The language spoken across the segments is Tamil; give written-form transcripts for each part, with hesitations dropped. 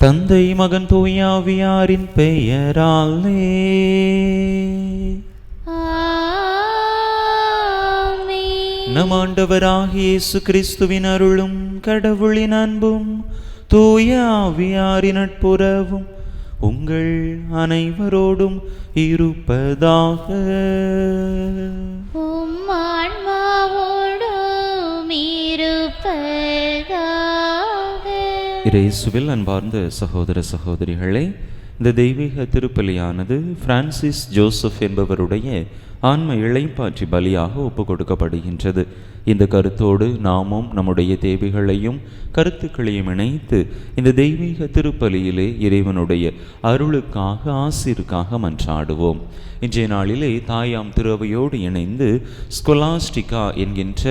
தந்தை மகன் தூய ஆவியாரின் பெயராலே நம் ஆண்டவராகிய இயேசு கிறிஸ்துவின் அருளும் கடவுளின் அன்பும் தூய ஆவியாரின் நட்புறவும் உங்கள் அனைவரோடும் இருப்பதாக. இயேசுவில் அன்பார்ந்த சகோதர சகோதரிகளே, இந்த தெய்வீக திருப்பலியானது பிரான்சிஸ் ஜோசப் என்பவருடைய ஆன்ம இளைப்பாற்றி பலியாக ஒப்பு கொடுக்கப்படுகின்றது. இந்த கருத்தோடு நாமும் நம்முடைய தேவைகளையும் கருத்துக்களையும் இணைத்து இந்த தெய்வீக திருப்பலியிலே இறைவனுடைய அருளுக்காக ஆசிற்காக மன்றாடுவோம். இன்றைய நாளிலே தாயாம் திருவையோடு இணைந்து ஸ்கொலாஸ்டிகா என்கின்ற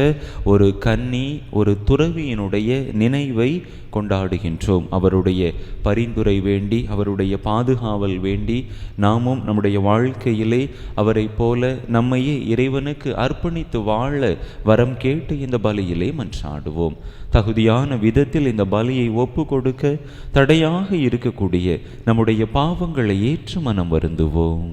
ஒரு கன்னி, ஒரு துறவியினுடைய நினைவை கொண்டாடுகின்றோம். அவருடைய பரிந்துரை வேண்டி, அவருடைய பாதுகாவல் வேண்டி நாமும் நம்முடைய வாழ்க்கையிலே அவரை போல நம்மையே இறைவனுக்கு அர்ப்பணித்து வாழ வரம் கேட்டு இந்த பலியிலே மன்றாடுவோம். தகுதியான விதத்தில் இந்த பலியை ஒப்பு கொடுக்க தடையாக இருக்கக்கூடிய நம்முடைய பாவங்களை ஏற்று மனம் வருந்துவோம்.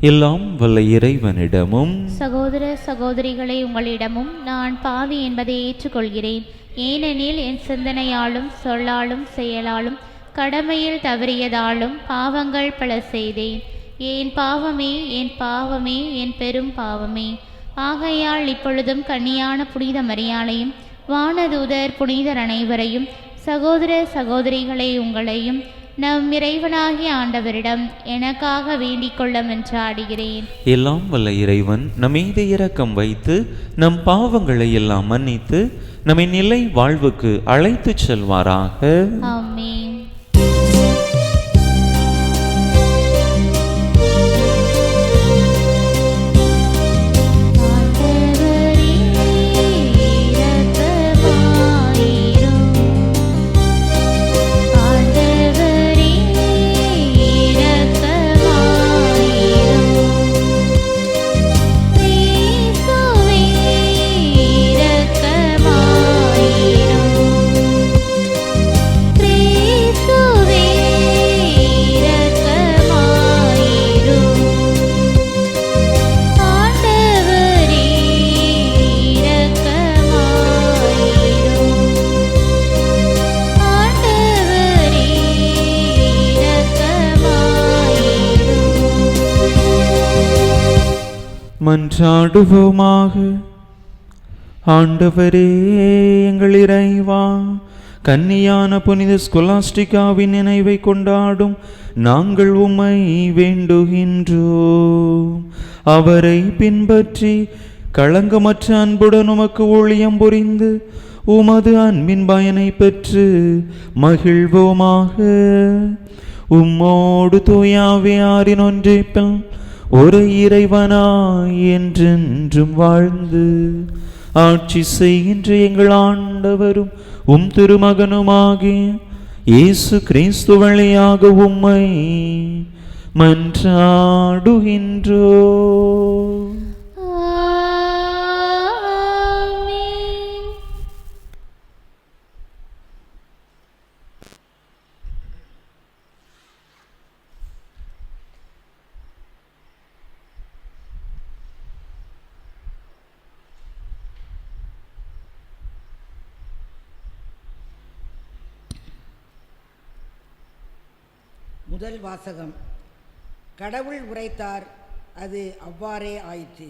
எல்லாம் வல்ல இறைவனிடமும் சகோதர சகோதரிகளை உங்களிடமும் நான் பாவி என்பதை ஏற்றுக்கொள்கிறேன். ஏனெனில் என் சிந்தனையாலும் சொல்லாலும் செயலாலும் கடமையில் தவறியதாலும் பாவங்கள் பல செய்தேன். என் பாவமே, என் பாவமே, என் பெரும் பாவமே. ஆகையால் இப்பொழுதும் கன்னியான புனித மரியாளையும் வானதூதர் புனிதர் அனைவரையும் சகோதர சகோதரிகளை உங்களையும் நம் இறைவனாகிய ஆண்டவரிடம் எனக்காக வேண்டிக் கொள்ள மன்றாடுகிறேன். எல்லாம் வல்ல இறைவன் நம்மீது இரக்கம் வைத்து நம் பாவங்களை எல்லாம் மன்னித்து நம்மை நிலை வாழ்வுக்கு அழைத்து செல்வாராக. ஆமென். மன்றாடுவோமாக. ஆண்டவரே எங்கள் இறைவா, கன்னியான புனித ஸ்கொலாஸ்டிகாவின் நினைவை கொண்டாடும் நாங்கள் உம்மை வேண்டுகின்றோம். அவரை பின்பற்றி களங்கமற்ற அன்புடன் உமக்கு ஊழியம் புரிந்து உமது அன்பின் பயனை பெற்று மகிழ்வோமாக. உம்மோடு தூய ஆவியாரின் ஒன்றிப்பில் ஒரு இறைவனாய் என்றென்றும் வாழ்ந்து ஆட்சி செய்கின்ற எங்கள் ஆண்டவரும் உம் திருமகனுமாகிய இயேசு கிறிஸ்து வழியாக உம்மை மன்றாடுகின்றோம். முதல் வாசகம். கடவுள் உரைத்தார், அது அவ்வாறே ஆயிற்று.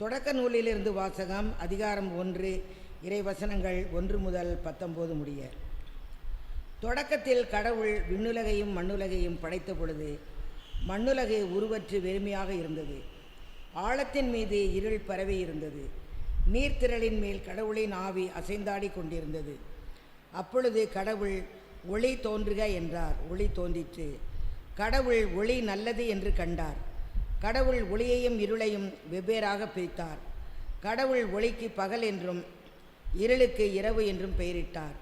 தொடக்க நூலிலிருந்து வாசகம். அதிகாரம் 1, இறைவசனங்கள் 1 முதல் 19 முடிய. தொடக்கத்தில் கடவுள் விண்ணுலகையும் மண்ணுலகையும் படைத்த பொழுது மண்ணுலகு உருவற்று வெறுமையாக இருந்தது. ஆழத்தின் மீது இருள் பரவி இருந்தது. நீர்த்திரளின் மேல் கடவுளின் ஆவி அசைந்தாடி கொண்டிருந்தது. அப்பொழுது கடவுள் ஒளி தோன்றுக என்றார். ஒளி தோன்றிற்று. கடவுள் ஒளி நல்லது என்று கண்டார். கடவுள் ஒளியையும் இருளையும் வெவ்வேறாக பிரித்தார். கடவுள் ஒளிக்கு பகல் என்றும் இருளுக்கு இரவு என்றும் பெயரிட்டார்.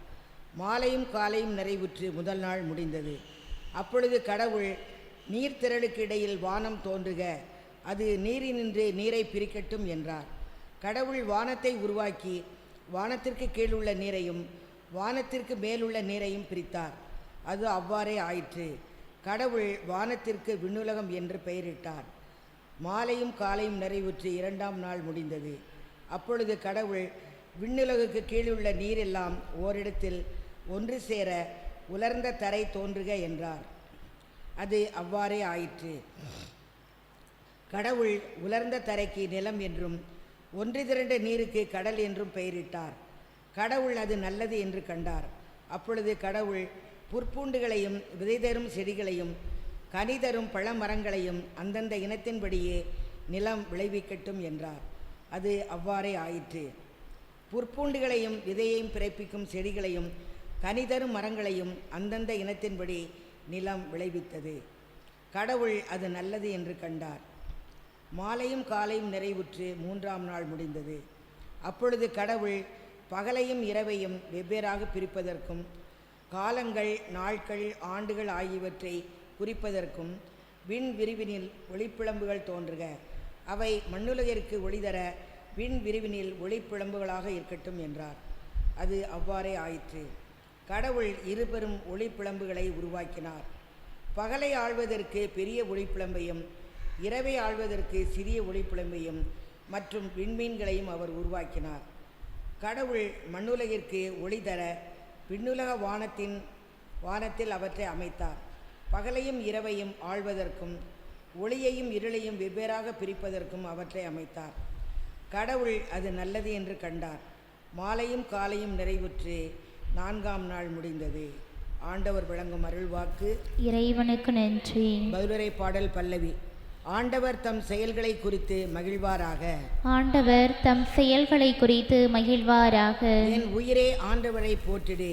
மாலையும் காலையும் நிறைவுற்று முதல் நாள் முடிந்தது. அப்பொழுது கடவுள் நீர்த்திரளுக்கு இடையில் வானம் தோன்றுக, அது நீரினின்று நீரை பிரிக்கட்டும் என்றார். கடவுள் வானத்தை உருவாக்கி வானத்திற்கு கீழுள்ள நீரையும் வானத்திற்கு மேலுள்ள நீரையும் பிரித்தார். அது அவ்வாறே ஆயிற்று. கடவுள் வானத்திற்கு விண்ணுலகம் என்று பெயரிட்டார். மாலையும் காலையும் நிறைவுற்று 2ஆம் நாள் முடிந்தது. அப்பொழுது கடவுள் விண்ணுலகுக்கு கீழுள்ள நீரெல்லாம் ஓரிடத்தில் ஒன்று சேர உலர்ந்த தரை தோன்றுக என்றார். அது அவ்வாறே ஆயிற்று. கடவுள் உலர்ந்த தரைக்கு நிலம் என்றும் ஒன்று திரண்ட நீருக்கு கடல் என்றும் பெயரிட்டார். கடவுள் அது நல்லது என்று கண்டார். அப்பொழுது கடவுள் புற்பூண்டுகளையும் விதை தரும் செடிகளையும் கனி தரும் பழமரங்களையும் அந்தந்த இனத்தின்படியே நிலம் விளைவிக்கட்டும் என்றார். அது அவ்வாறே ஆயிற்று. புற்பூண்டுகளையும் விதையையும் பிறப்பிக்கும் செடிகளையும் கனி தரும் மரங்களையும் அந்தந்த இனத்தின்படி நிலம் விளைவித்தது. கடவுள் அது நல்லது என்று கண்டார். மாலையும் காலையும் நிறைவுற்று 3ஆம் நாள் முடிந்தது. அப்பொழுது கடவுள் பகலையும் இரவையும் வெவ்வேறாக பிரிப்பதற்கும் காலங்கள் நாட்கள் ஆண்டுகள் ஆகியவற்றை குறிப்பதற்கும் விண் விரிவினில் ஒளிப்பிழம்புகள் தோன்றுக, அவை மண்ணுலகிற்கு ஒளிதர விண் விரிவினில் ஒளிப்பிழம்புகளாக இருக்கட்டும் என்றார். அது அவ்வாறே ஆயிற்று. கடவுள் இருபெரும் ஒளிப்பிழம்புகளை உருவாக்கினார். பகலை ஆள்வதற்கு பெரிய ஒளிப்பிழம்பையும் இரவை ஆள்வதற்கு சிறிய ஒளிப்பிழம்பையும் மற்றும் விண்மீன்களையும் அவர் உருவாக்கினார். கடவுள் மண்ணுலகிற்கு ஒளி தர விண்ணுலக வானத்தில் அவற்றை அமைத்தார். பகலையும் இரவையும் ஆள்வதற்கும் ஒளியையும் இருளையும் வெவ்வேறாக பிரிப்பதற்கும் அவற்றை அமைத்தார். கடவுள் அது நல்லது என்று கண்டார். மாலையும் காலையும் நிறைவுற்று 4ஆம் நாள் முடிந்தது. ஆண்டவர் வழங்கும் அருள்வாக்கு. இறைவனுக்கு நன்றி. பதிலுரை பாடல் பல்லவி. ஆண்டவர் தம் செயல்களை குறித்து மகிழ்வாராக. ஆண்டவர் தம் செயல்களை குறித்து மகிழ்வாராக. என் உயிரே ஆண்டவரை போற்றிடு.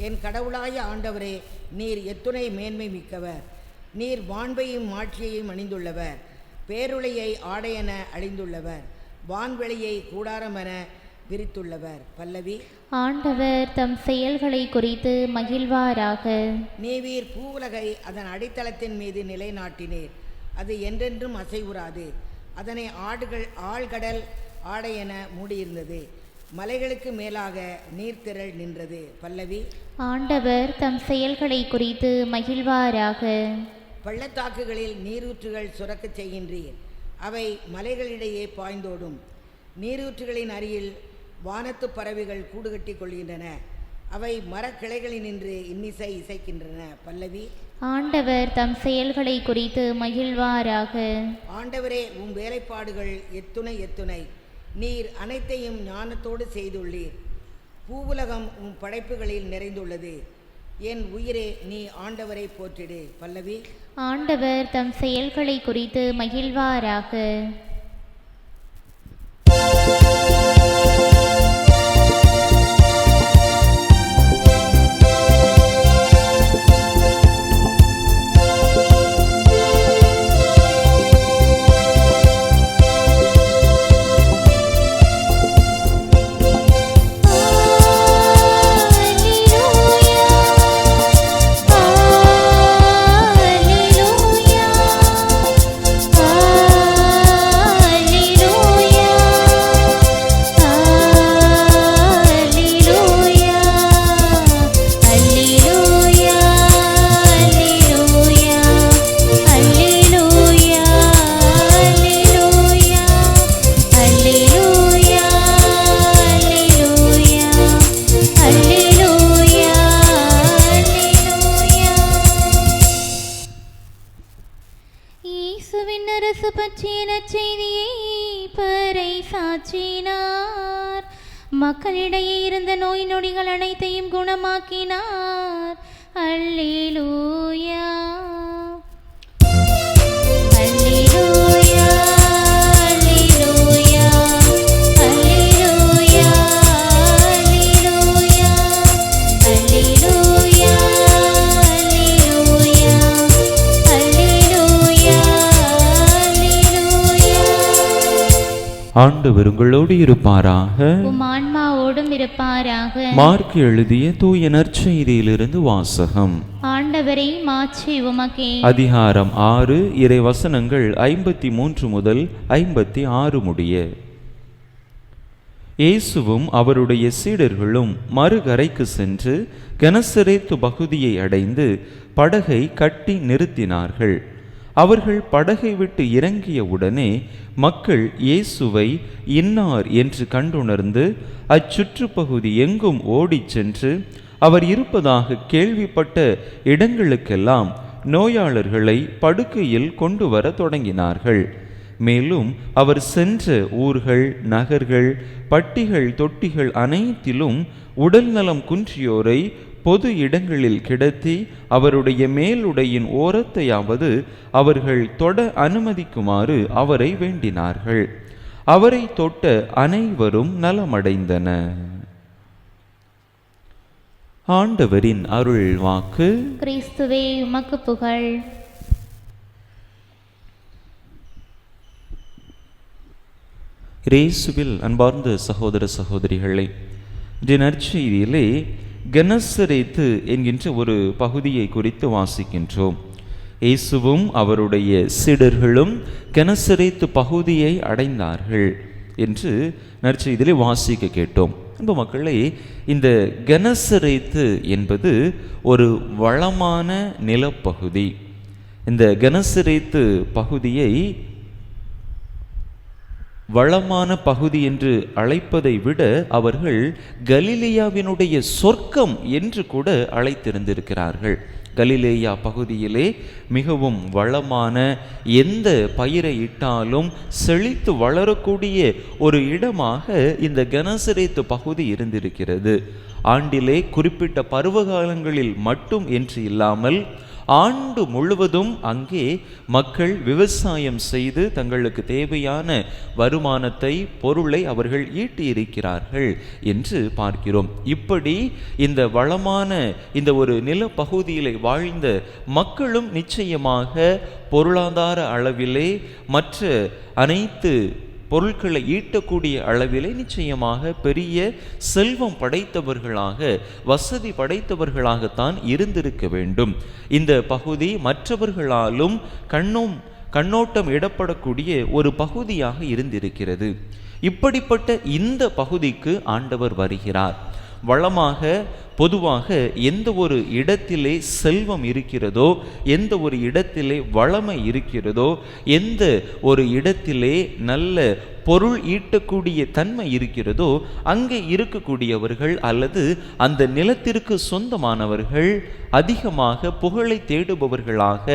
என் கடவுளாய ஆண்டவரே, நீர் எத்துணை மேன்மை மிக்கவர். நீர் வான்பையும் மாட்சியையும் அணிந்துள்ளவர். பேருளையை ஆடையென அழிந்துள்ளவர். வான்வெளியை கூடாரமென விரித்துள்ளவர். பல்லவி. ஆண்டவர் தம் செயல்களை குறித்து மகிழ்வாராக. நீவீர் பூவுலகை அதன் அடித்தளத்தின் மீது நிலைநாட்டினீர். அது என்றென்றும் அசைவுறாது. அதனை ஆழ்கடல் ஆடையென மூடியிருந்தது. மலைகளுக்கு மேலாக நீர்த்திரள் நின்றது. பல்லவி. ஆண்டவர் தம் செயல்களை குறித்து மகிழ்வாராக. பள்ளத்தாக்குகளில் நீரூற்றுகள் சுரக்கச் செய்கின்றீர். அவை மலைகளிடையே பாய்ந்தோடும். நீரூற்றுகளின் அருகில் வானத்து பறவைகள் கூடுகட்டி கொள்கின்றன. அவை மரக்கிளைகளினின்று இன்னிசை இசைக்கின்றன. பல்லவி. ஆண்டவர் தம் செயல்களை குறித்து மகிழ்வாராக. ஆண்டவரே, உம் வேலைப்பாடுகள் எத்துணை எத்துணை. நீர் அனைத்தையும் ஞானத்தோடு செய்துள்ளீர். பூவுலகம் உம் படைப்புகளில் நிறைந்துள்ளது. என் உயிரே, நீ ஆண்டவரை போற்றிடு. பல்லவி. ஆண்டவர் தம் செயல்களை குறித்து மகிழ்வாராக. மக்களிடையே இருந்த நோய் நொடிகள் அனைத்தையும் குணமாக்கினார். அல்லேலூயா. அல்லேலூயா. அல்லேலூயா. அல்லேலூயா. அல்லேலூயா. அல்லேலூயா. அல்லேலூயா. அல்லேலூயா. ஆண்டவர் உங்களோடு இருப்பாராக. உம் ஆன்மாவோடும் இருப்பாராக. மார்க்கு எழுதிய தூய நற்செய்தியிலிருந்து வாசகம். ஆண்டவரே, மாட்சி உமக்கே. அதிகாரம் 6 இறை வசனங்கள் 53 முதல் 56 முடிய. இயேசுவும் அவருடைய சீடர்களும் மறுகரைக்கு சென்று கெனசரேத்து பகுதியை அடைந்து படகை கட்டி நிறுத்தினார்கள். அவர்கள் படகை விட்டு இறங்கிய உடனே மக்கள் இயேசுவை இன்னார் என்று கண்டுணர்ந்து அச்சுற்றுப்பகுதி எங்கும் ஓடிச் சென்று அவர் இருப்பதாக கேள்விப்பட்ட இடங்களுக்கெல்லாம் நோயாளர்களை படுக்கையில் கொண்டு வர தொடங்கினார்கள். மேலும் அவர் சென்ற ஊர்கள், நகர்கள், பட்டிகள், தொட்டிகள் அனைத்திலும் உடல்நலம் குன்றியோரை பொது இடங்களில் கிடத்தி அவருடைய மேலுடையின் ஓரத்தையாவது அவர்கள் தொட அனுமதிக்குமாறு அவரை வேண்டினார்கள். அவரை தொட்ட அனைவரும் நலமடைந்தனர். ஆண்டவரின் அருள் வாக்கு. கிறிஸ்துவே உமக்கு புகழ். இயேசுவில் அன்பார்ந்த சகோதர சகோதரிகளே, இன்றைய நற்செய்தியிலே கெனசரேத்து என்கின்ற ஒரு பகுதியை குறித்து வாசிக்கின்றோம். இயேசுவும் அவருடைய சீடர்களும் கெனசரேத்து பகுதியை அடைந்தார்கள் என்று நற்செய்தியிலே வாசிக்க கேட்டோம். அன்பு மக்களே, இந்த கெனசரேத்து என்பது ஒரு வளமான நிலப்பகுதி. இந்த கெனசரேத்து பகுதியை வளமான பகுதி என்று அழைப்பதை விட அவர்கள் கலிலேயாவினுடைய சொர்க்கம் என்று கூட அழைத்திருந்திருக்கிறார்கள். கலிலேயா பகுதியிலே மிகவும் வளமான, எந்த பயிரை இட்டாலும் செழித்து வளரக்கூடிய ஒரு இடமாக இந்த கெனசரேத்து பகுதி இருந்திருக்கிறது. ஆண்டிலே குறிப்பிட்ட பருவகாலங்களில் மட்டும் என்று இல்லாமல் ஆண்டு முழுவதும் அங்கே மக்கள் விவசாயம் செய்து தங்களுக்கு தேவையான வருமானத்தை, பொருளை அவர்கள் ஈட்டியிருக்கிறார்கள் என்று பார்க்கிறோம். இப்படி இந்த வளமான இந்த ஒரு நிலப்பகுதியிலே வாழ்ந்த மக்களும் நிச்சயமாக பொருளாதார அளவிலே மற்ற அனைத்து பொருட்களை ஈட்டக்கூடிய அளவிலே நிச்சயமாக பெரிய செல்வம் படைத்தவர்களாக, வசதி படைத்தவர்களாகத்தான் இருந்திருக்க வேண்டும். இந்த பகுதி மற்றவர்களாலும் கண்ணோட்டம் இடப்படக்கூடிய ஒரு பகுதியாக இருந்திருக்கிறது. இப்படிப்பட்ட இந்த பகுதிக்கு ஆண்டவர் வருகிறார். வளமாக, பொதுவாக எந்த ஒரு இடத்திலே செல்வம் இருக்கிறதோ, எந்த ஒரு இடத்திலே வளமை இருக்கிறதோ, எந்த ஒரு இடத்திலே நல்ல பொருள் ஈட்டக்கூடிய தன்மை இருக்கிறதோ, அங்கே இருக்கக்கூடியவர்கள் அல்லது அந்த நிலத்திற்கு சொந்தமானவர்கள் அதிகமாக புகழை தேடுபவர்களாக,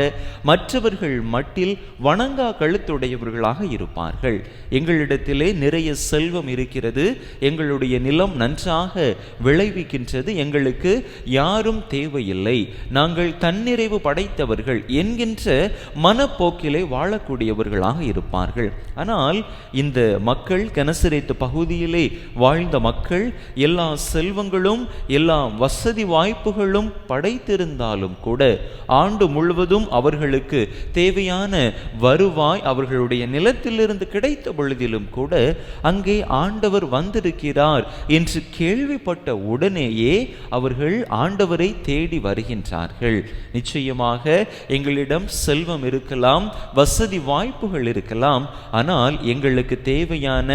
மற்றவர்கள் மட்டில் வணங்கா கழுத்துடையவர்களாக இருப்பார்கள். எங்களிடத்திலே நிறைய செல்வம் இருக்கிறது, எங்களுடைய நிலம் நன்றாக விளைவிக்கின்றது, எங்களுக்கு யாரும் தேவையில்லை, நாங்கள் தன்னிறைவு படைத்தவர்கள் என்கின்ற மனப்போக்கிலே வாழக்கூடியவர்களாக இருப்பார்கள். ஆனால் இந்த மக்கள், கெனசரேத்து பகுதியிலே வாழ்ந்த மக்கள், எல்லா செல்வங்களும் எல்லா வசதி வாய்ப்புகளும் படைத்திருந்தாலும் கூட ஆண்டு முழுவதும் அவர்களுக்கு தேவையான வருவாய் அவர்களுடைய நிலத்திலிருந்து கிடைத்த பொழுதிலும் கூட அங்கே ஆண்டவர் வந்திருக்கிறார் என்று கேள்விப்பட்ட உடனேயே அவர்கள் ஆண்டவரை தேடி வருகின்றார்கள். நிச்சயமாக எங்களிடம் செல்வம் இருக்கலாம், வசதி வாய்ப்புகள் இருக்கலாம், ஆனால் எங்களுக்கு தேவையான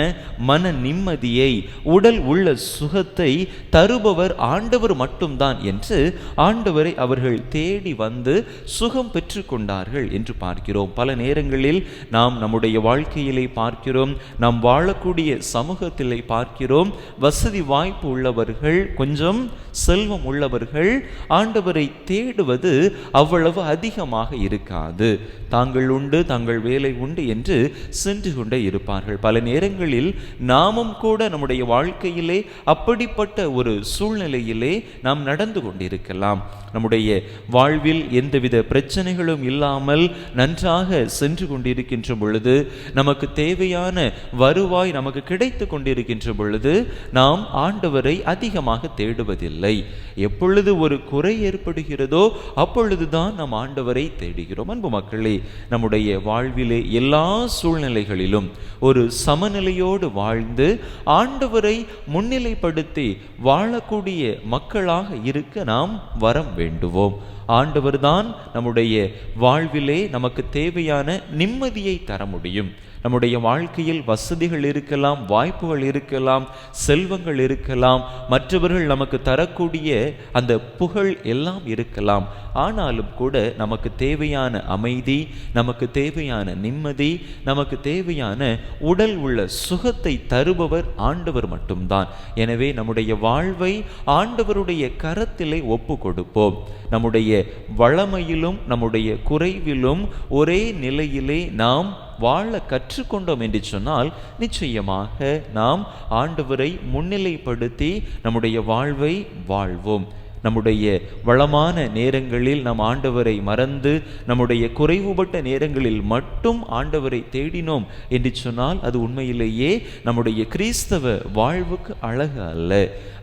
மன நிம்மதியை, உடல் உள்ள சுகத்தை தருபவர் ஆண்டவர் மட்டும்தான் என்று ஆண்டவரை அவர்கள் தேடி வந்து சுகம் பெற்று கொண்டார்கள் என்று பார்க்கிறோம். பல நேரங்களில் நாம் நம்முடைய வாழ்க்கையிலே பார்க்கிறோம், நாம் வாழக்கூடிய சமூகத்திலே பார்க்கிறோம், வசதி வாய்ப்பு உள்ளவர்கள், கொஞ்சம் செல்வம் உள்ளவர்கள் ஆண்டவரை தேடுவது அவ்வளவு அதிகமாக இருக்காது. தாங்கள் உண்டு, தங்கள் வேலை உண்டு என்று சென்று கொண்டே இருப்பார்கள். பல நேரங்களில் நாமும் கூட நம்முடைய வாழ்க்கையிலே அப்படிப்பட்ட ஒரு சூழ்நிலையிலே நாம் நடந்து கொண்டிருக்கலாம். நம்முடைய வாழ்வில் எந்தவித பிரச்சனைகளும் இல்லாமல் நன்றாக சென்று கொண்டிருக்கின்ற பொழுது, நமக்கு தேவையான வருவாய் நமக்கு கிடைத்து கொண்டிருக்கின்ற பொழுது நாம் ஆண்டவரை அதிகமாக தேடுவதில்லை. எப்பொழுது ஒரு குறை ஏற்படுகிறதோ அப்பொழுதுதான் நாம் ஆண்டவரை தேடுகிறோம். அன்பு மக்களே, நம்முடைய வாழ்விலே எல்லா சூழ்நிலைகளிலும் ஒரு சமநிலையோடு வாழ்ந்து ஆண்டவரை முன்னிலைப்படுத்தி வாழக்கூடிய மக்களாக இருக்க நாம் வரம் வேண்டுவோம். ஆண்டவர்தான் நம்முடைய வாழ்விலே நமக்கு தேவையான நிம்மதியை தர முடியும். நம்முடைய வாழ்க்கையில் வசதிகள் இருக்கலாம், வாய்ப்புகள் இருக்கலாம், செல்வங்கள் இருக்கலாம், மற்றவர்கள் நமக்கு தரக்கூடிய அந்த புகழ் எல்லாம் இருக்கலாம். ஆனாலும் கூட நமக்கு தேவையான அமைதி, நமக்கு தேவையான நிம்மதி, நமக்கு தேவையான உடல் உள்ள சுகத்தை தருபவர் ஆண்டவர் மட்டும்தான். எனவே நம்முடைய வாழ்வை ஆண்டவருடைய கரத்திலே ஒப்பு கொடுப்போம். நம்முடைய வளமையிலும் நம்முடைய குறைவிலும் ஒரே நிலையிலே நாம் வாழ கற்றுக்கொண்டோம் என்று சொன்னால் நிச்சயமாக நாம் ஆண்டவரை முன்னிலைப்படுத்தி நம்முடைய வாழ்வை வாழ்வோம். நம்முடைய வளமான நேரங்களில் நாம் ஆண்டவரை மறந்து நம்முடைய குறைவுபட்ட நேரங்களில் மட்டும் ஆண்டவரை தேடினோம் என்று சொன்னால் அது உண்மையிலேயே நம்முடைய கிறிஸ்தவ வாழ்வுக்கு அழகு அல்ல.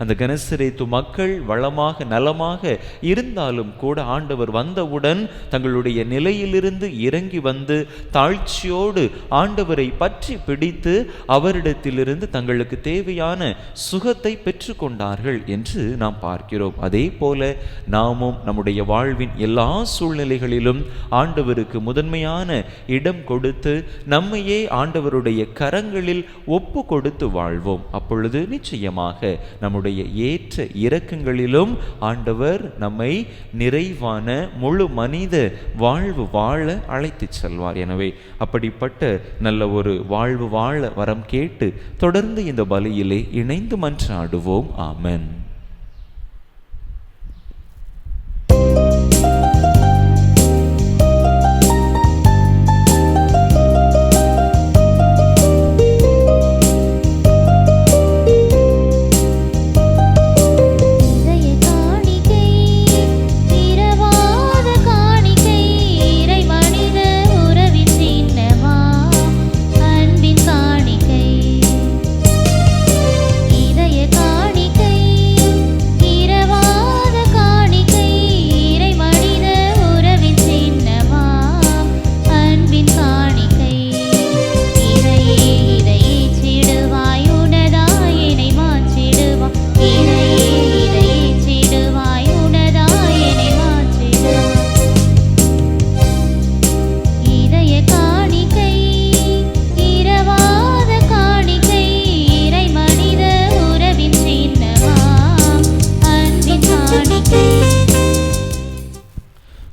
அந்த கனசரேத்து மக்கள் வளமாக நலமாக இருந்தாலும் கூட ஆண்டவர் வந்தவுடன் தங்களுடைய நிலையிலிருந்து இறங்கி வந்து தாழ்ச்சியோடு ஆண்டவரை பற்றி பிடித்து அவரிடத்திலிருந்து தங்களுக்கு தேவையான சுகத்தை பெற்று கொண்டார்கள் என்று நாம் பார்க்கிறோம். அதே போல நாமும் நம்முடைய வாழ்வின் எல்லா சூழ்நிலைகளிலும் ஆண்டவருக்கு முதன்மையான இடம் கொடுத்து நம்மையே ஆண்டவருடைய கரங்களில் ஒப்பு கொடுத்து வாழ்வோம். அப்பொழுது நிச்சயமாக நம்முடைய ஏற்ற இரக்கங்களிலும் ஆண்டவர் நம்மை நிறைவான முழு மனித வாழ்வு வாழ அழைத்து செல்வார். எனவே அப்படிப்பட்ட நல்ல ஒரு வாழ்வு வாழ வரம் கேட்டு தொடர்ந்து இந்த பலியிலே இணைந்து மன்றாடுவோம். ஆமென்.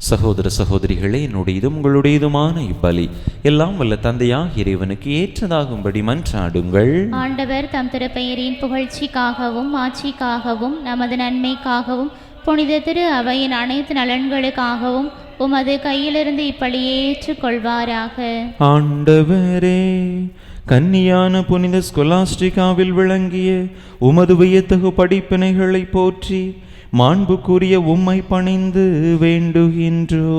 சகோதர சகோதரிகளே, என்னுடையதும் உங்களுடையதுமான இப்பலி எல்லாம் வல்ல தந்தையாக இறைவனுக்கு ஏற்றதாகும்படி மன்றாடுங்கள். ஆண்டவர் தம் திருப்பெயரின் புகழ்ச்சிக்காகவும் ஆட்சிக்காகவும் நமது நன்மைக்காகவும் புனித திரு அவையின் அனைத்து நலன்களுக்காகவும் உமது கையிலிருந்து இப்பலியை ஏற்றுக்கொள்வாராக. ஆண்டவரே, கன்னியான புனித ஸ்கொலாஸ்டிகாவில் விளங்கிய உமது வியத்தகு படிப்பினைகளை போற்றி மாண்புக்குரிய உம்மை பணிந்து வேண்டுகின்றோ.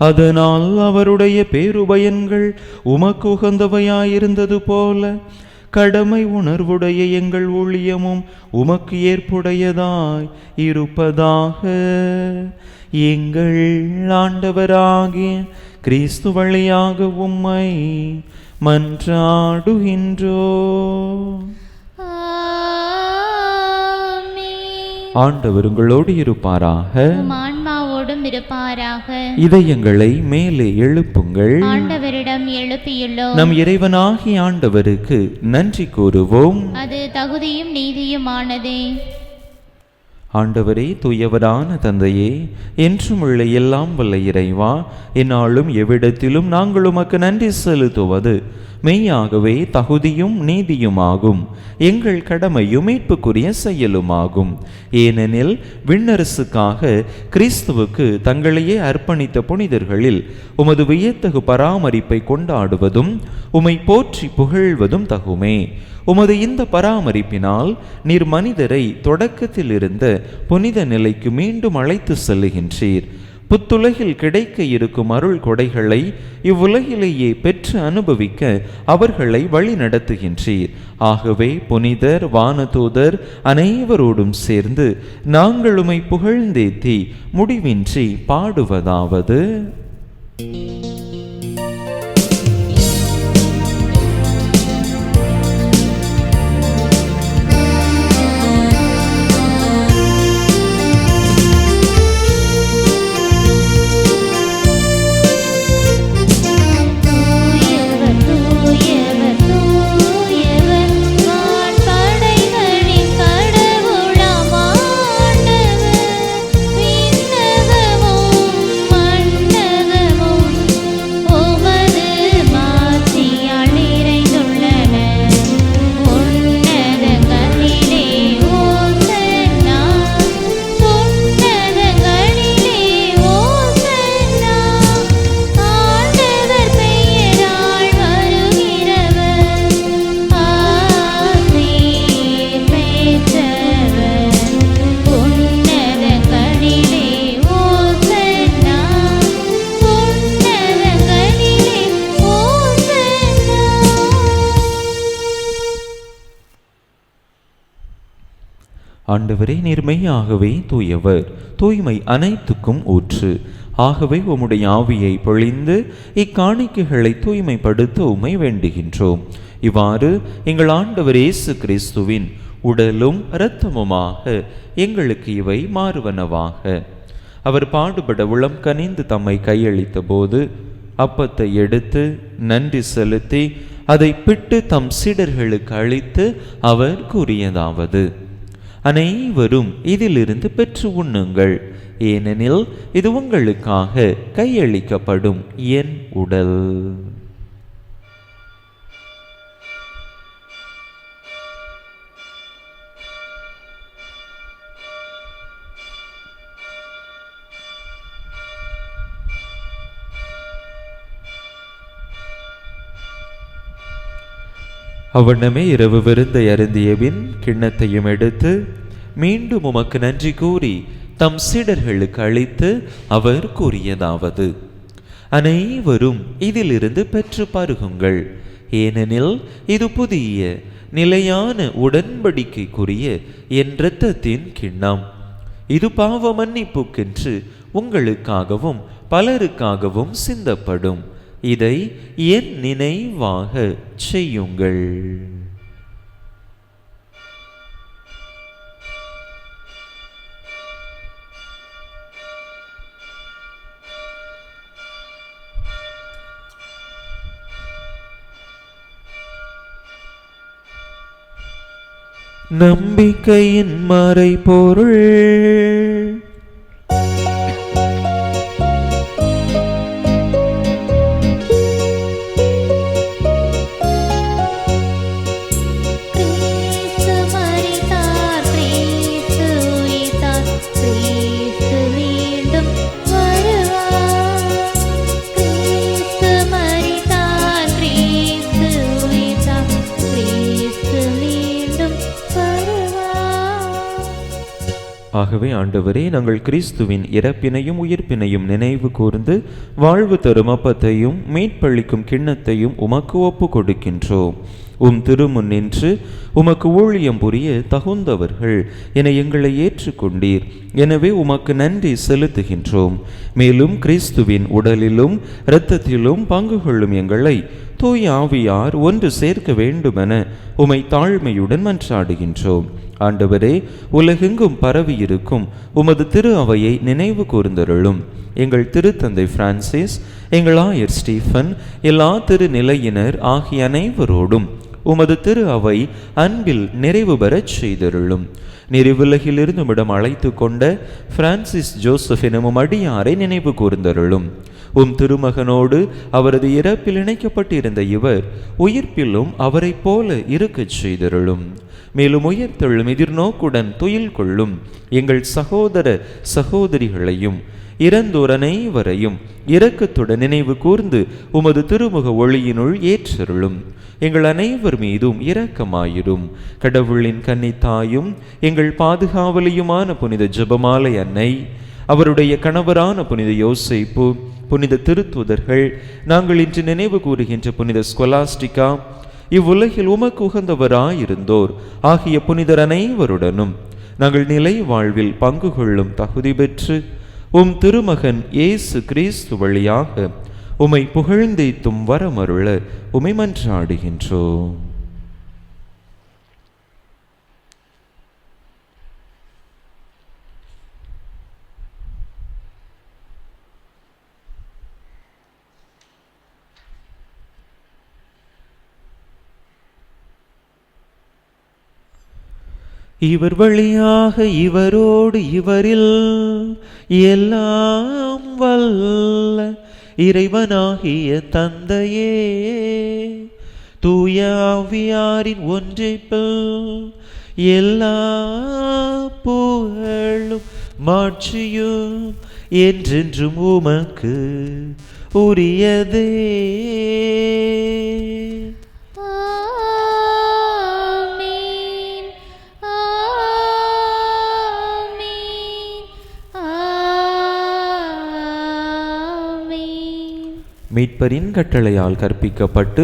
அதனால் அவருடைய பேருபயன்கள் உமக்கு உகந்தவையாயிருந்தது போல கடமை உணர்வுடைய எங்கள் ஊழியமும் உமக்கு ஏற்புடையதாய் இருப்பதாக. எங்கள் ஆண்டவராகிய கிறிஸ்து வழியாக உம்மை மன்றாடுகின்றோ. ஆண்டவர் உங்களோடு இருப்பாராக, ஆன்மாவோடும் இருப்பாராக. இதயங்களை மேலே எழுப்புங்கள். ஆண்டவரிடம் எழுப்பியுள்ளோம். நம் இறைவனாகிய ஆண்டவருக்கு நன்றி கூறுவோம். அது தகுதியும் நீதியுமானதே. ஆண்டவரே, தூயவரான தந்தையே, என்றும் உள்ள எல்லாம் வல்ல இறைவா, என்னாலும் எவ்விடத்திலும் நாங்கள் உமக்கு நன்றி செலுத்துவது மெய்யாகவே தகுதியும் நீதியுமாகும். எங்கள் கடமையும் மீட்புக்குரிய செயலுமாகும். ஏனெனில் விண்ணரசுக்காக கிறிஸ்துவுக்கு தங்களையே அர்ப்பணித்த புனிதர்களில் உமது வியத்தகு பராமரிப்பை கொண்டாடுவதும் உமை போற்றி புகழ்வதும் தகுமே. உமது இந்த பராமரிப்பினால் நீர் மனிதரை தொடக்கத்தில் இருந்த புனித நிலைக்கு மீண்டும் அழைத்து செல்லுகின்றீர். புத்துலகில் கிடைக்க இருக்கும் அருள் கொடைகளை இவ்வுலகிலேயே பெற்று அனுபவிக்க அவர்களை வழி நடத்துகின்றீர். ஆகவே புனிதர், வானதூதர் அனைவரோடும் சேர்ந்து நாங்கள் உம்மை புகழ்ந்தேத்தி முடிவின்றி பாடுவதாவது: ஆண்டவரே, நீர் மெய்யாகவே தூயவர், தூய்மை அனைத்துக்கும் ஊற்று. ஆகவே உம்முடைய ஆவியை பொழிந்து இக்காணிக்கைகளை தூய்மைப்படுத்த உம்மை வேண்டுகின்றோம். இவ்வாறு எங்கள் ஆண்டவர் இயேசு கிறிஸ்துவின் உடலும் இரத்தமுமாக எங்களுக்கு இவை மாறுவனவாக. அவர் பாடுபட உளம் கனிந்து தம்மை கையளித்த போது அப்பத்தை எடுத்து நன்றி செலுத்தி அதை பிட்டு தம் சீடர்களுக்கு அளித்து அவர் கூறியதாவது: அனைவரும் இதிலிருந்து பெற்று உண்ணுங்கள், ஏனெனில் இது உங்களுக்காக கையளிக்கப்படும் என் உடல். அவ்வண்ணமே இரவு விருந்தை அருந்தியபின் கிண்ணத்தையும் எடுத்து மீண்டும் உமக்கு நன்றி கூறி தம் சீடர்களுக்கு அளித்து அவர் கூறியதாவது: அனைவரும் இதிலிருந்து பெற்று பருகுங்கள், ஏனெனில் இது புதிய நிலையான உடன்படிக்கைக்குரிய என் இரத்தத்தின் கிண்ணம். இது பாவ மன்னிப்புக்கென்று உங்களுக்காகவும் பலருக்காகவும் சிந்தப்படும். இதை என் நினைவாக செய்யுங்கள். நம்பிக்கையின் மறைபொருள். ஆகவே ஆண்டவரே, நாங்கள் கிறிஸ்துவின் இறப்பினையும் உயிர்ப்பினையும் நினைவு கூர்ந்து வாழ்வு தரும் அப்பத்தையும் மீட்பளிக்கும் கிண்ணத்தையும் உமக்கு ஒப்பு கொடுக்கின்றோம். உம் திருமுன் நின்று உமக்கு ஊழியம் புரிய தகுந்தவர்கள் என எங்களை ஏற்றுக்கொண்டீர். எனவே உமக்கு நன்றி செலுத்துகின்றோம். மேலும் கிறிஸ்துவின் உடலிலும் இரத்தத்திலும் பங்கு கொள்ளும் எங்களை தூய ஆவியார் ஒன்று சேர்க்க வேண்டுமென உமை தாழ்மையுடன் மன்றாடுகின்றோம். ஆண்டவரே, உலகெங்கும் பரவியிருக்கும் உமது திரு அவையை நினைவு கூர்ந்தருளும். எங்கள் திருத்தந்தை பிரான்சிஸ், எங்கள் ஆயர் ஸ்டீஃபன், எல்லா திருநிலையினர் ஆகிய அனைவரோடும் உமது திரு அவை அன்பில் நிறைவு பெறச் செய்தருளும். நிறைவுலகிலிருந்து உம்மிடம் அழைத்து கொண்ட பிரான்சிஸ் ஜோசப் எனும் அடியாரை நினைவு கூர்ந்தருளும். உம் திருமகனோடு அவரது இறப்பில் இணைக்கப்பட்டிருந்த இவர் உயிர்ப்பிலும் அவரை போல இருக்கச் செய்தருளும். மேலும் உயிர்த்தெழும் எதிர்நோக்குடன் துயில் கொள்ளும் எங்கள் சகோதர சகோதரிகளையும் இறந்தோர் அனைவரையும் இரக்கத்துடன் நினைவு கூர்ந்து உமது திருமுக ஒளியினுள் ஏற்றருளும். எங்கள் அனைவர் மீதும் இரக்கமாயிரும். கடவுளின் கன்னித்தாயும் எங்கள் பாதுகாவலியுமான புனித ஜெபமாலை அன்னை, அவருடைய கணவரான புனித யோசேப்பு, புனித திருத்துதர்கள், நாங்கள் இன்று நினைவு கூறுகின்ற புனித ஸ்கொலாஸ்டிகா, இவ்வுலகில் உமக்கு உகந்தவராயிருந்தோர் ஆகிய புனிதர் அனைவருடனும் நாங்கள் நிலை வாழ்வில் பங்கு கொள்ளும் தகுதி பெற்று உம் திருமகன் இயேசு கிறிஸ்து வழியாக உம்மை புகழ்ந்தேத்தும் வரமருள உம்மை மன்றாடுகின்றோம். இவர் வழியாக இவரோடு இவரில் எல்லாம் வல்ல இறைவனாகிய தந்தையே, தூய ஆவியாரின் ஒன்றிப்பில் எல்லா புகழும் மாட்சியும் என்றென்றும் உமக்கு உரியதே. மீட்பரின் கட்டளையால் கற்பிக்கப்பட்டு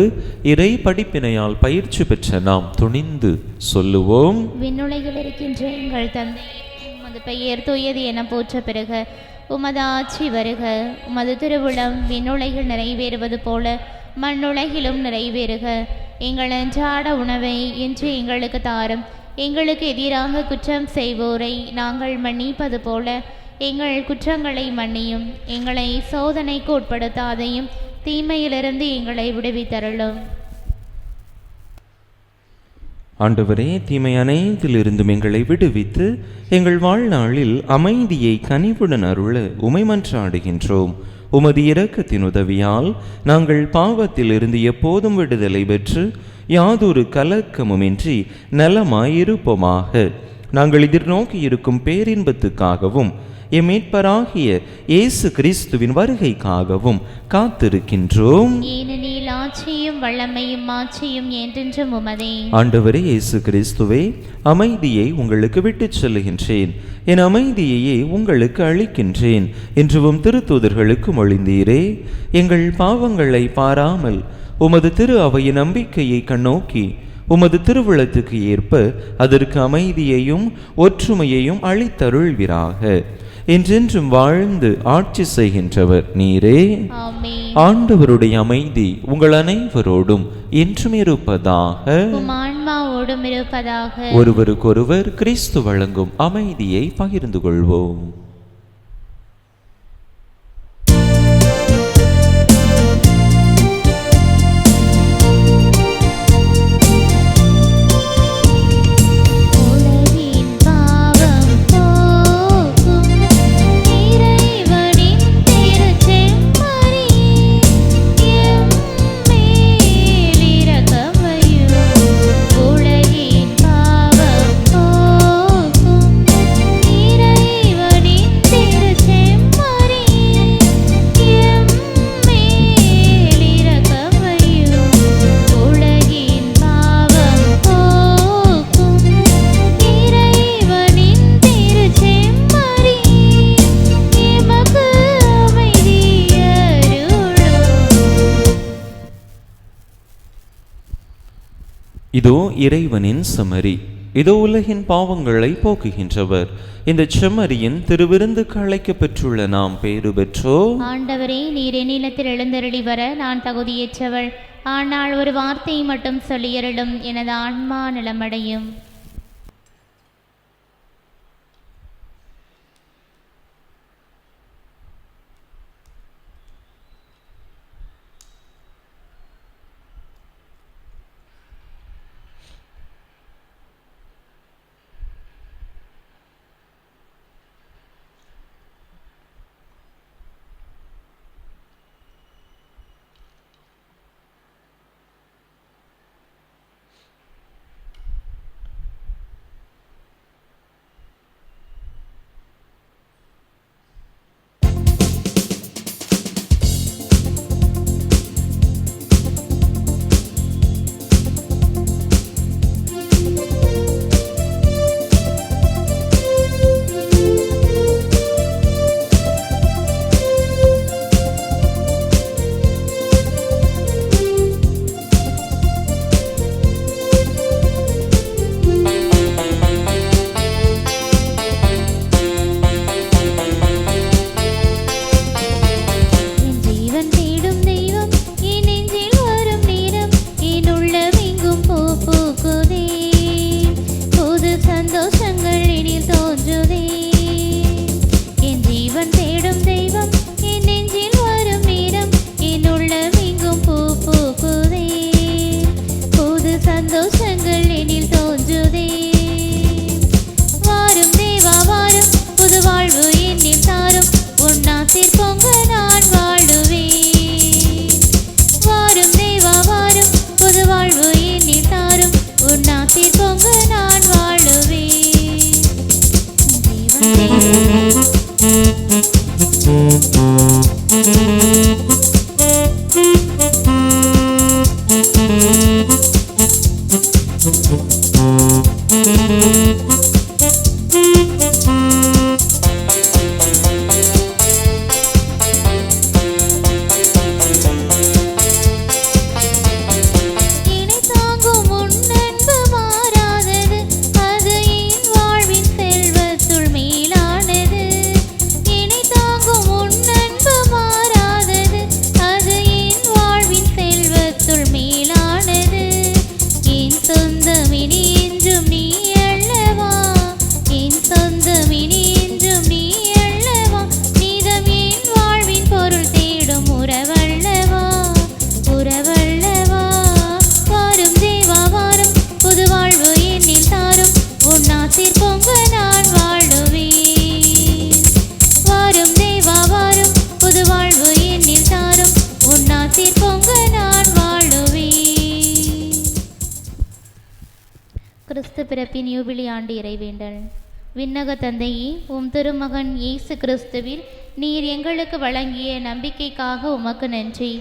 இறை படிப்பினையால் பயிற்சி பெற்ற நாம் துணிந்து சொல்லுவோம். விண்ணுலகில் இருக்கின்ற எங்கள் தந்தை, உமது பெயர் தூயது என போற்ற பெறுக. உமது ஆட்சி வருக. உமது திருவுளம் விண்ணுலகில் நிறைவேறுவது போல மண்ணுலகிலும் நிறைவேறுக. எங்கள் அன்றாட உணவை இன்று எங்களுக்கு தாரும். எங்களுக்கு எதிராக குற்றம் செய்வோரை நாங்கள் மன்னிப்பது போல எங்கள் குற்றங்களை மன்னியும். எங்களை சோதனைக்கு உட்படுத்தாதையும் தீமையிலிருந்து எங்களை விடுவித்தருளும். ஆண்டவரே, தீமை அனைத்திலிருந்தும் எங்களை விடுவித்து எங்கள் வாழ்நாளில் அமைதியை கனிவுடன் அருள உமை மன்றாடுகின்றோம். உமது இரக்கத்தின் உதவியால் நாங்கள் பாவத்திலிருந்து எப்போதும் விடுதலை பெற்று யாதொரு கலக்கமுமின்றி நலமாயிருப்போமாக. நாங்கள் எதிர்நோக்கி இருக்கும் பேரின்பத்துக்காகவும் எம் மீட்பராகிய இயேசு கிறிஸ்துவின் வருகைக்காகவும் காத்திருக்கின்றோம். ஏனெனில் ஆட்சியும் வல்லமையும் மாட்சியும் என்றென்றும் உமதே. ஆண்டவரே இயேசு கிறிஸ்துவே, அமைதியை உங்களுக்கு விட்டுச் செல்லுகின்றேன், என் அமைதியையே உங்களுக்கு அளிக்கின்றேன் என்றும் திருத்தூதர்களுக்கு மொழிந்தீரே. எங்கள் பாவங்களை பாராமல் உமது திரு அவையின் நம்பிக்கையை கண்ணோக்கி உமது திருவுளத்துக்கு ஏற்ப அதற்கு அமைதியையும் ஒற்றுமையையும் அளித்தருள்வீராக. என்றென்றும் வாழ்ந்து ஆட்சி செய்கின்றவர் நீரே. ஆமென். ஆண்டவருடைய அமைதி உங்கள் அனைவரோடும் என்றும் இருப்பதாக. உம் ஆன்மாவோடும் இருப்பதாக. ஒருவருக்கொருவர் கிறிஸ்து வழங்கும் அமைதியை பகிர்ந்து கொள்வோம். இதோ இறைவனின் செம்மறி, இதோ உலகின் பாவங்களை போக்குகின்றவர். இந்த செம்மறியின் திருவிருந்துக்கு அழைக்கப் பெற்றுள்ள நாம் பேறு பெற்றோம். ஆண்டவரே, நீர் என்னிடத்தில் எழுந்தருளி வர நான் தகுதியற்றவள். ஆனால் ஒரு வார்த்தையை மட்டும் சொல்லியருளும், எனது ஆன்மா நலமடையும். இனி என்றும் நீ அல்லவா, என் சொந்தம் இனி என்றும் நீ அல்லவா, நீதம் என் வாழ்வின் பொருள் தேடும் உறவல்லவா, உறவல்லவா. வாரும் தேவா வாரும், புது வாழ்வு என்னில் தாரும், உன்னாசிர் பொங்க நான் வாழுவேன். வாரும் தேவா வாரும், புது வாழ்வு என்னில் தாரும், உன்னாசிர் பொங்க நான் வாழுவேன். கிறிஸ்து பிறப்பின் யூபிலி ஆண்டு இறைவேண்டல். விண்ணக தந்தையே, உம் திருமகன் இயேசு கிறிஸ்துவில் நீர் எங்களுக்கு வழங்கிய நம்பிக்கைக்காக உமக்கு நன்றி.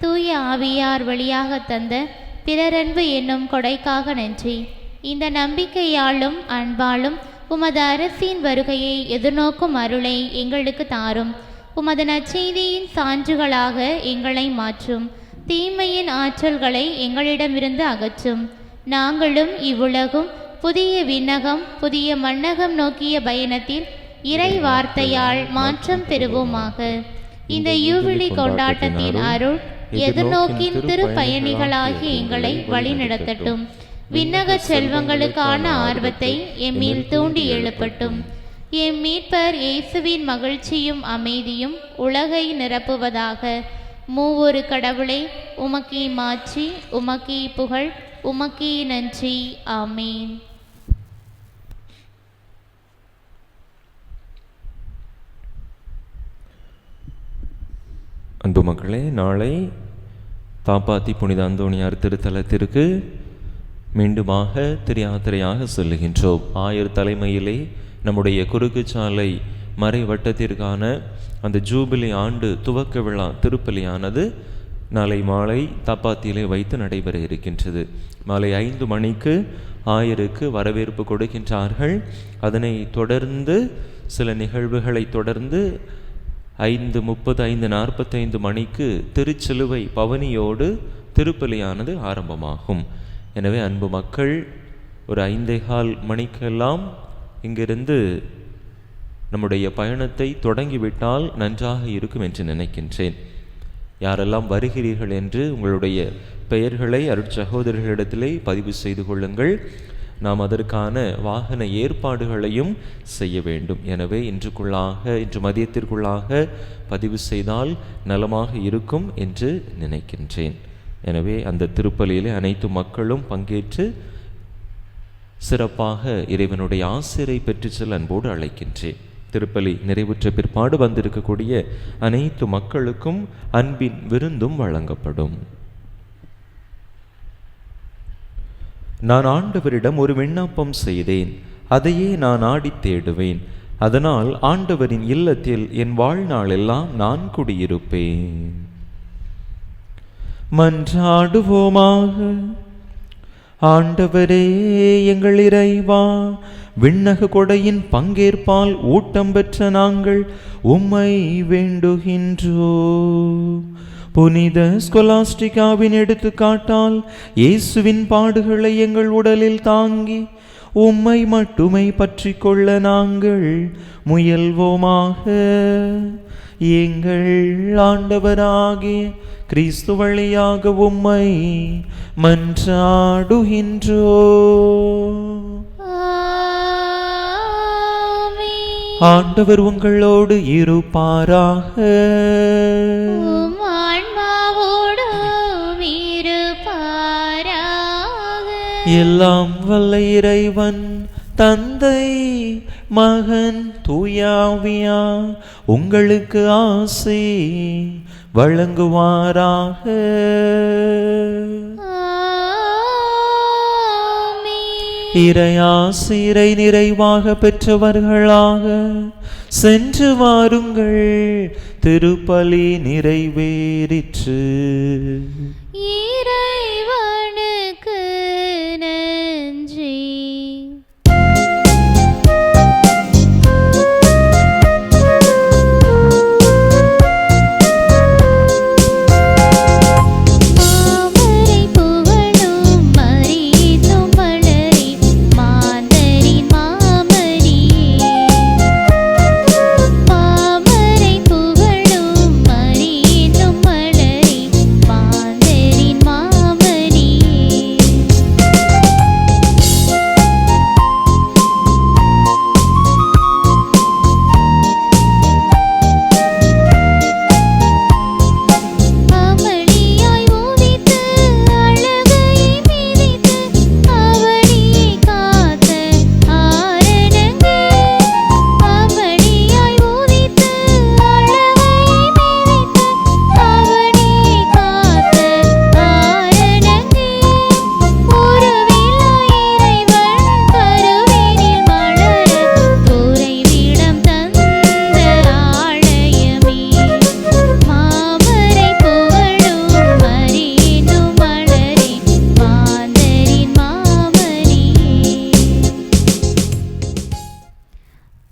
தூய ஆவியார் வழியாக தந்த பிறரன்பு என்னும் கொடைக்காக நன்றி. இந்த நம்பிக்கையாலும் அன்பாலும் உமது அரசின் வருகையை எதிர்நோக்கும் அருளை எங்களுக்கு தாரும். உமது நற்செய்தியின் சான்றுகளாக எங்களை மாற்றும். தீமையின் ஆற்றல்களை எங்களிடமிருந்து அகற்றும். நாங்களும் இவ்வுலகும் புதிய விண்ணகம் புதிய மண்ணகம் நோக்கிய பயணத்தில் இறை வார்த்தையால் மாற்றம் பெறுவோமாக. இந்த யூபிலி கொண்டாட்டத்தின் அருள் எதிர்நோக்கின் திருப்பயணிகளாகி எங்களை வழிநடத்தட்டும். விண்ணக செல்வங்களுக்கான ஆர்வத்தை எம்மில் தூண்டி எழுப்பட்டும். எம் மீட்பர் இயேசுவின் மகிழ்ச்சியும் அமைதியும் உலகை நிரப்புவதாக. மூவொரு கடவுளை, உமக்கே மாட்சி, உமக்கே புகழ், உமக்கே நன்றி. ஆமேன். அன்பு மக்களே, நாளை பாப்பாத்தி புனித அந்தோணியார் திருத்தலத்திற்கு மீண்டுமாக திரையாத்திரையாக செல்லுகின்றோம். ஆயர் தலைமையிலே நம்முடைய குறுக்குச்சாலை மறை வட்டத்திற்கான அந்த ஜூபிலி ஆண்டு துவக்க விழா திருப்பலியானது நாளை மாலை தாப்பாத்தியிலே வைத்து நடைபெற இருக்கின்றது. மாலை 5 மணிக்கு ஆயருக்கு வரவேற்பு கொடுக்கின்றார்கள். அதனை தொடர்ந்து சில நிகழ்வுகளை தொடர்ந்து 5:30 5:45 மணிக்கு திருச்சிலுவை பவனியோடு திருப்பலியானது ஆரம்பமாகும். எனவே அன்பு மக்கள், ஒரு 5:15 மணிக்கெல்லாம் இங்கிருந்து நம்முடைய பயணத்தை தொடங்கிவிட்டால் நன்றாக இருக்கும் என்று நினைக்கின்றேன். யாரெல்லாம் வருகிறீர்கள் என்று உங்களுடைய பெயர்களை அருட்சகோதரர்களிடத்திலே பதிவு செய்து கொள்ளுங்கள். நாம் அதற்கான வாகன ஏற்பாடுகளையும் செய்ய வேண்டும். எனவே இன்று மதியத்திற்குள்ளாக பதிவு செய்தால் நலமாக இருக்கும் என்று நினைக்கின்றேன். எனவே அந்த திருப்பலியிலே அனைத்து மக்களும் பங்கேற்று சிறப்பாக இறைவனுடைய ஆசிரை பெற்று செல்ல அன்போடு அழைக்கின்றேன். திருப்பலி நிறைவுற்ற பிற்பாடு வந்திருக்கக்கூடிய அனைத்து மக்களுக்கும் அன்பின் விருந்தும் வழங்கப்படும். நான் ஆண்டவரிடம் ஒரு விண்ணப்பம் செய்தேன், அதையே நான் ஆடித் தேடுவேன். அதனால் ஆண்டவரின் இல்லத்தில் என் வாழ்நாளெல்லாம் நான் குடியிருப்பேன். மன்றாடுவோமாக. ஆண்டவரே எங்கள் இறைவா, விண்ணக கொடையின் பங்கேற்பால் ஊட்டம் பெற்ற நாங்கள் உம்மை வேண்டுகின்றோம். புனித ஸ்கொலாஸ்டிகாவின் எடுத்துக்காட்டால் இயேசுவின் பாடுகளை எங்கள் உடலில் தாங்கி உம்மை மட்டுமை பற்றி கொள்ள நாங்கள் முயல்வோமாக. எங்கள் ஆண்டவராகிய கிறிஸ்து வழியாக உம்மை மன்றாடுகின்றோம். ஆண்டவர் உங்களோடு இருப்பாராக. எல்லாம் வல்ல இறைவன் தந்தை மகன் தூயாவியா உங்களுக்கு ஆசி வழங்குவாராக. இறையாசிரை நிறைவாக பெற்றவர்களாக சென்று வாருங்கள். திருப்பலி நிறைவேறிற்று. இறைவனுக்கு நன்றி. மாந்தரின்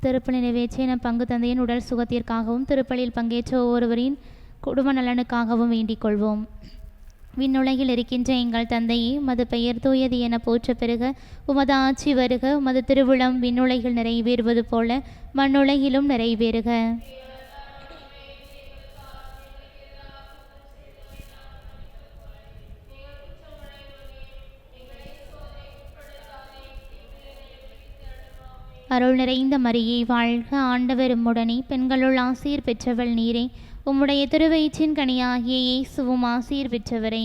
திருப்பலி நிறைவேற்றிய பங்கு தந்தையின் உடல் சுகத்திற்காகவும் திருப்பலியில் பங்கேற்ற ஒவ்வொருவரின் குடும்ப நலனுக்காகவும் வேண்டிக் கொள்வோம். விண்ணுலகில் இருக்கின்ற எங்கள் தந்தையே, உமது பெயர் தூயது என போற்ற பெறுக. உமது ஆட்சி வருக. உமது திருவுளம் விண்ணுலகில் நிறைவேறுவது போல மண்ணுலகிலும் நிறைவேறுக. அருள் நிறைந்த மரியே வாழ்க, ஆண்டவர் உம்முடனே, பெண்களுள் ஆசீர் பெற்றவள் நீரே. உம்முடைய திருவயிற்றின் கனியாகிய இயேசுவும் ஆசீர் பெற்றவரே.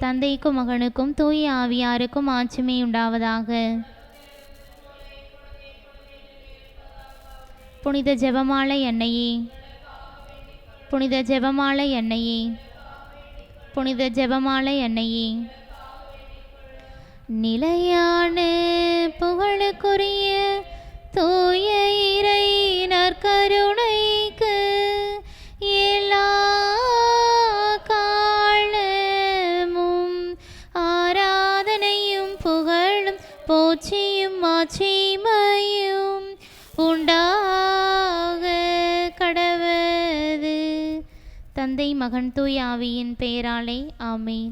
தந்தைக்கும் மகனுக்கும் தூய ஆவியாருக்கும் ஆட்சிமை உண்டாவதாக. புனித ஜெபமாலை அன்னையே, புனித ஜெபமாலை அன்னையே, புனித ஜெபமாலை அன்னையே, நிலையான புகழுக்குரிய தூய இறை நற்கருணைக்கு எல்லா காலமும் ஆராதனையும் புகழும் போற்றியும் மாட்சிமையும் உண்டாக கடவது. தந்தை மகன் தூய ஆவியின் பெயராலே ஆமென்.